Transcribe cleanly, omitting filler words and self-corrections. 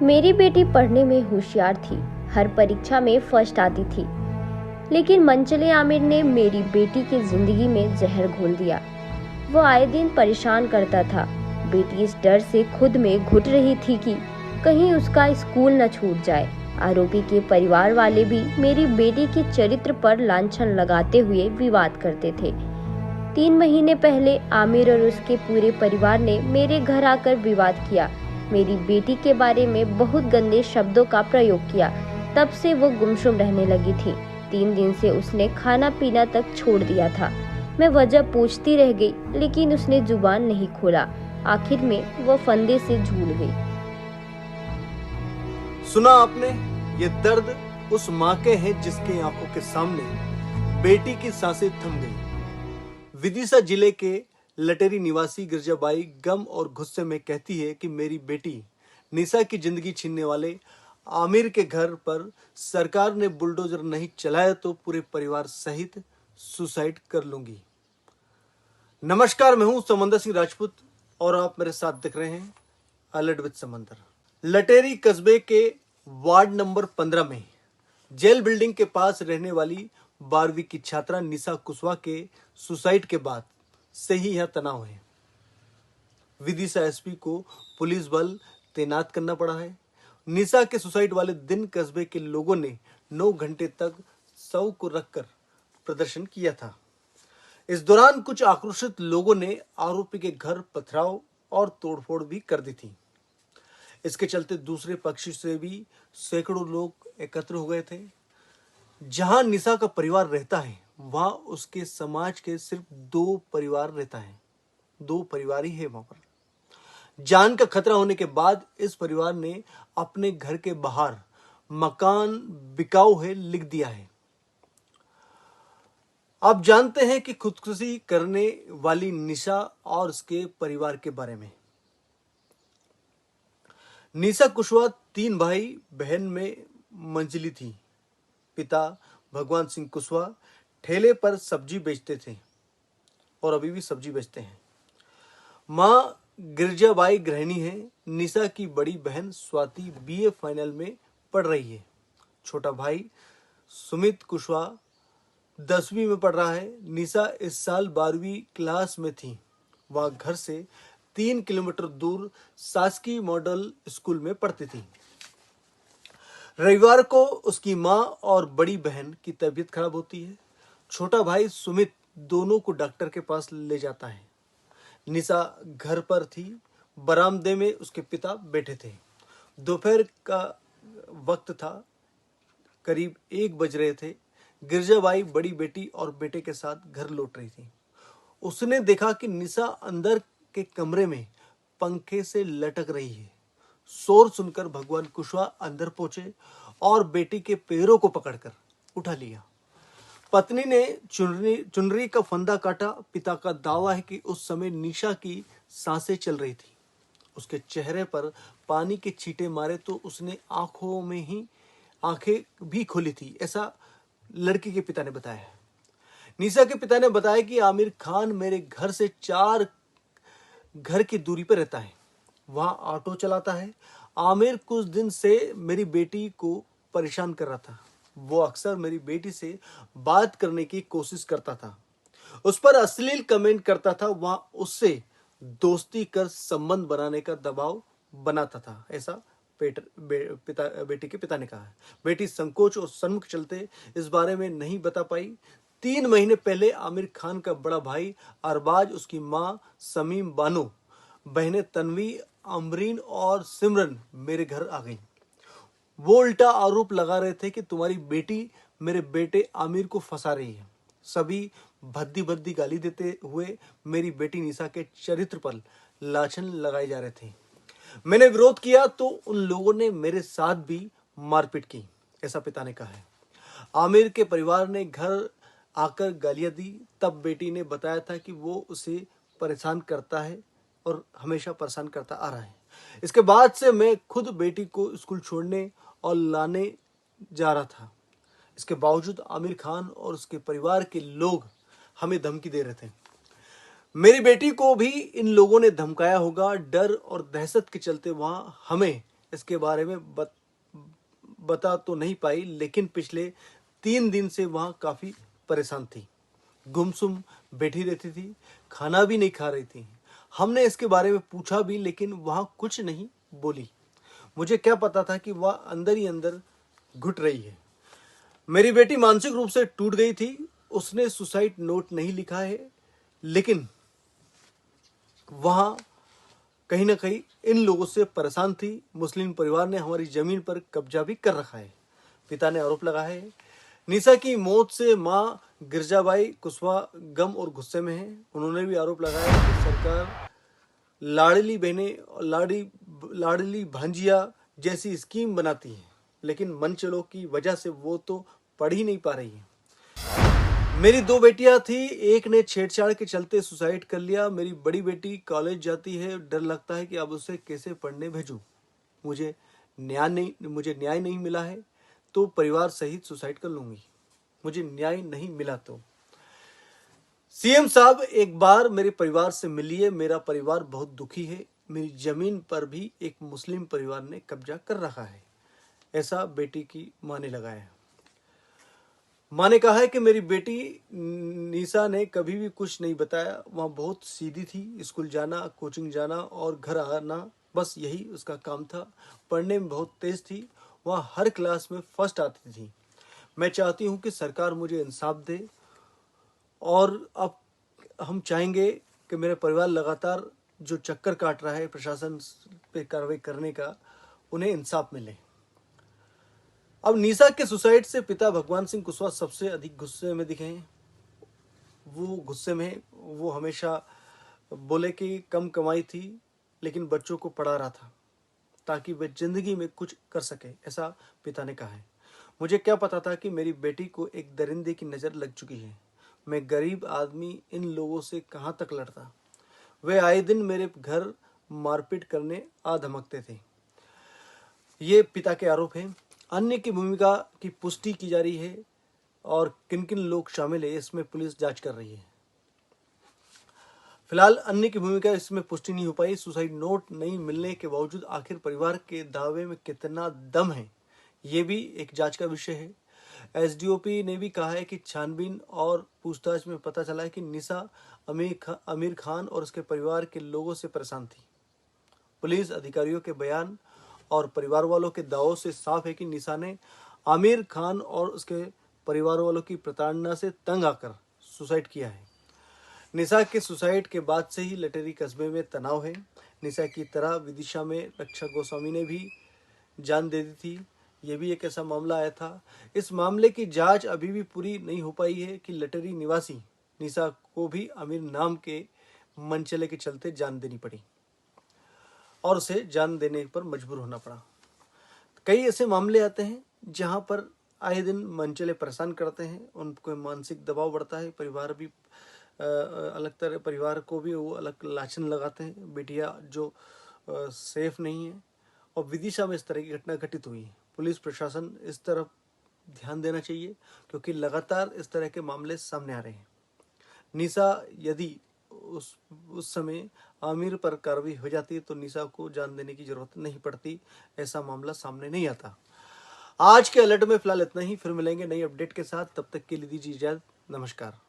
मेरी बेटी पढ़ने में होशियार थी, हर परीक्षा में फर्स्ट आती थी। लेकिन मनचले आमिर ने मेरी बेटी की जिंदगी में जहर घोल दिया। वो आए दिन परेशान करता था। बेटी इस डर से खुद में घुट रही थी कि कहीं उसका स्कूल न छूट जाए। आरोपी के परिवार वाले भी मेरी बेटी के चरित्र पर लांछन लगाते हुए विवाद करते थे। 3 महीने पहले आमिर और उसके पूरे परिवार ने मेरे घर आकर विवाद किया। मेरी बेटी के बारे में बहुत गंदे शब्दों का प्रयोग किया। तब से वो गुमसुम रहने लगी थी। 3 दिन से उसने खाना पीना तक छोड़ दिया था। मैं वजह पूछती रह गई, लेकिन उसने जुबान नहीं खोला। आखिर में वो फंदे से झूल गई। सुना आपने, ये दर्द उस माँ के है जिसके आंखों के सामने बेटी की सांसें थम गई। विदिशा जिले के लटेरी निवासी गिरजाबाई गम और गुस्से में कहती है कि मेरी बेटी निशा की जिंदगी छीनने वाले आमिर के घर पर सरकार ने बुलडोजर नहीं चलाया तो पूरे परिवार सहित सुसाइड कर लूंगी। नमस्कार, मैं हूं समंदर सिंह राजपूत और आप मेरे साथ देख रहे हैं अलर्ट विद समंदर। लटेरी कस्बे के वार्ड नंबर 15 में जेल बिल्डिंग के पास रहने वाली 12वीं की छात्रा निशा कुशवाहा के सुसाइड के बाद से ही यह तनाव है। विदिशा एसपी को पुलिस बल तैनात करना पड़ा है। निशा के सुसाइड वाले दिन कस्बे के लोगों ने 9 घंटे तक शव को रखकर प्रदर्शन किया था। इस दौरान कुछ आक्रोशित लोगों ने आरोपी के घर पथराव और तोड़फोड़ भी कर दी थी। इसके चलते दूसरे पक्ष से भी सैकड़ों लोग एकत्र हो गए थे। जहां निशा का परिवार रहता है वहां उसके समाज के सिर्फ 2 परिवार रहता है। 2 परिवार ही है वहां पर। जान का खतरा होने के बाद इस परिवार ने अपने घर के बाहर मकान बिकाऊ है लिख दिया है। आप जानते हैं कि खुदकुशी करने वाली निशा और उसके परिवार के बारे में। निशा कुशवाहा 3 भाई बहन में मंझली थी। पिता भगवान सिंह कुशवाहा ठेले पर सब्जी बेचते थे और अभी भी सब्जी बेचते हैं। मां गिरजाबाई गृहिणी है। निशा की बड़ी बहन स्वाति बीए फाइनल में पढ़ रही है। छोटा भाई सुमित कुशवाहा 10वीं में पढ़ रहा है। निशा इस साल 12वीं क्लास में थी। वह घर से 3 किलोमीटर दूर शासकीय मॉडल स्कूल में पढ़ती थी। रविवार को उसकी मां और बड़ी बहन की तबीयत खराब होती है। छोटा भाई सुमित दोनों को डॉक्टर के पास ले जाता है। निशा घर पर थी। बरामदे में उसके पिता बैठे थे। दोपहर का वक्त था, करीब 1 बज रहे थे। गिरजाबाई बड़ी बेटी और बेटे के साथ घर लौट रही थी। उसने देखा कि निशा अंदर के कमरे में पंखे से लटक रही है। शोर सुनकर भगवान कुशवाहा अंदर पहुंचे और बेटी के पैरों को पकड़कर उठा लिया। पत्नी ने चुनरी का फंदा काटा। पिता का दावा है कि उस समय निशा की सांसें चल रही थी। उसके चेहरे पर पानी के छींटे मारे तो उसने आंखें भी खोली थी, ऐसा लड़की के पिता ने बताया। निशा के पिता ने बताया कि आमिर खान मेरे घर से 4 घर की दूरी पर रहता है। वहां ऑटो चलाता है। आमिर कुछ दिन से मेरी बेटी को परेशान कर रहा था। वो अक्सर मेरी बेटी से बात करने की कोशिश करता था, उस पर अश्लील कमेंट करता था। वहां उससे दोस्ती कर संबंध बनाने का दबाव बनाता था, ऐसा बेटी के पिता ने कहा है। बेटी संकोच और सन्मुख चलते इस बारे में नहीं बता पाई। 3 महीने पहले आमिर खान का बड़ा भाई अरबाज, उसकी मां समीम बानो, बहनें तन्वी, अमरीन और सिमरन मेरे घर आ गई। वो उल्टा आरोप लगा रहे थे कि तुम्हारी बेटी मेरे बेटे आमिर को फंसा रही है। सभी भद्दी भद्दी गाली देते हुए मेरी बेटी निशा के चरित्र पर लाछन लगाए जा रहे थे। मैंने विरोध किया तो उन लोगों ने मेरे साथ भी मारपीट की, ऐसा पिता ने कहा है। आमिर के परिवार ने घर आकर गालियां दी। तब बेटी ने बताया था कि वो उसे परेशान करता है और हमेशा परेशान करता आ रहा है। इसके बाद से मैं खुद बेटी को स्कूल छोड़ने और लाने जा रहा था। इसके बावजूद आमिर खान और उसके परिवार के लोग हमें धमकी दे रहे थे। मेरी बेटी को भी इन लोगों ने धमकाया होगा। डर और दहशत के चलते वहां हमें इसके बारे में बता तो नहीं पाई, लेकिन पिछले 3 दिन से वहाँ काफ़ी परेशान थी। गुमसुम बैठी रहती थी, खाना भी नहीं खा रही थी। हमने इसके बारे में पूछा भी, लेकिन वहाँ कुछ नहीं बोली। मुझे क्या पता था कि वह अंदर ही अंदर घुट रही है। मेरी बेटी मानसिक रूप से टूट गई थी। उसने सुसाइड नोट नहीं लिखा है, लेकिन वहाँ कहीं ना कहीं इन लोगों से परेशान थी। मुस्लिम परिवार ने हमारी जमीन पर कब्जा भी कर रखा है, पिता ने आरोप लगाया है। निशा की मौत से मां गिरजाबाई कुशवाहा गम और गुस्से में है। उन्होंने भी आरोप लगाया कि सरकार लाडली बहनें, लाडली भांजिया जैसी स्कीम बनाती है, लेकिन मनचलों की वजह से वो तो पढ़ ही नहीं पा रही है। मेरी 2 बेटियां थी, एक ने छेड़छाड़ के चलते सुसाइड कर लिया। मेरी बड़ी बेटी कॉलेज जाती है, डर लगता है कि अब उसे कैसे पढ़ने भेजूं। मुझे न्याय नहीं मिला है तो परिवार सहित सुसाइड कर लूंगी। मुझे न्याय नहीं मिला तो सीएम साहब एक बार मेरे परिवार से मिलिए। मेरा परिवार बहुत दुखी है। मेरी जमीन पर भी एक मुस्लिम परिवार ने कब्जा कर रखा है, ऐसा बेटी की मां ने लगाया। मां ने कहा है कि मेरी बेटी निशा ने कभी भी कुछ नहीं बताया। वहाँ बहुत सीधी थी, स्कूल जाना, कोचिंग जाना और घर आना, बस यही उसका काम था। पढ़ने में बहुत तेज थी, वहाँ हर क्लास में फर्स्ट आती थी। मैं चाहती हूँ कि सरकार मुझे इंसाफ दे, और अब हम चाहेंगे कि मेरे परिवार लगातार जो चक्कर काट रहा है प्रशासन पे कार्रवाई करने का, उन्हें इंसाफ मिले। अब निशा के सुसाइड से पिता भगवान सिंह कुशवाहा सबसे अधिक गुस्से में दिखे हैं। वो गुस्से में वो हमेशा बोले कि कम कमाई थी, लेकिन बच्चों को पढ़ा रहा था ताकि वे जिंदगी में कुछ कर सके, ऐसा पिता ने कहा है। मुझे क्या पता था कि मेरी बेटी को एक दरिंदे की नज़र लग चुकी है। मैं गरीब आदमी इन लोगों से कहाँ तक लड़ता। वे आए दिन मेरे घर मारपीट करने आ धमकते थे। ये पिता के आरोप हैं। अन्य की भूमिका की पुष्टि की जा रही है और किन किन लोग शामिल है इसमें पुलिस जांच कर रही है। फिलहाल अन्य की भूमिका इसमें पुष्टि नहीं हो पाई। सुसाइड नोट नहीं मिलने के बावजूद आखिर परिवार के दावे में कितना दम है, ये भी एक जांच का विषय है। एसडीओपी ने भी कहा है कि छानबीन और पूछताछ में पता चला है कि निशा आमिर खान और उसके परिवार के लोगों से परेशान थी। पुलिस अधिकारियों के बयान और परिवार वालों के दावों से साफ है कि निशा ने आमिर खान और उसके परिवार वालों की प्रताड़ना से तंग आकर सुसाइड किया है। निशा के सुसाइड के बाद से ही लटेरी कस्बे में तनाव है। निशा की तरह विदिशा में रक्षा गोस्वामी ने भी जान दे दी थी। यह भी एक ऐसा मामला आया था। इस मामले की जांच अभी भी पूरी नहीं हो पाई है कि लटेरी निवासी निशा को भी आमिर नाम के मनचले के चलते जान देनी पड़ी और उसे जान देने पर मजबूर होना पड़ा। कई ऐसे मामले आते हैं जहां पर आए दिन मनचले परेशान करते हैं, उनको मानसिक दबाव बढ़ता है, परिवार भी अलग तरह, परिवार को भी वो अलग लाछन लगाते हैं। बेटियां जो सेफ नहीं है, और विदिशा में इस तरह की घटना घटित हुई है। पुलिस प्रशासन इस तरफ ध्यान देना चाहिए क्योंकि लगातार इस तरह के मामले सामने आ रहे हैं। निशा यदि उस समय आमिर पर कार्रवाई हो जाती तो निशा को जान देने की जरूरत नहीं पड़ती, ऐसा मामला सामने नहीं आता। आज के अलर्ट में फिलहाल इतना ही, फिर मिलेंगे नई अपडेट के साथ। तब तक के लिए दीजिए इजाजत। नमस्कार।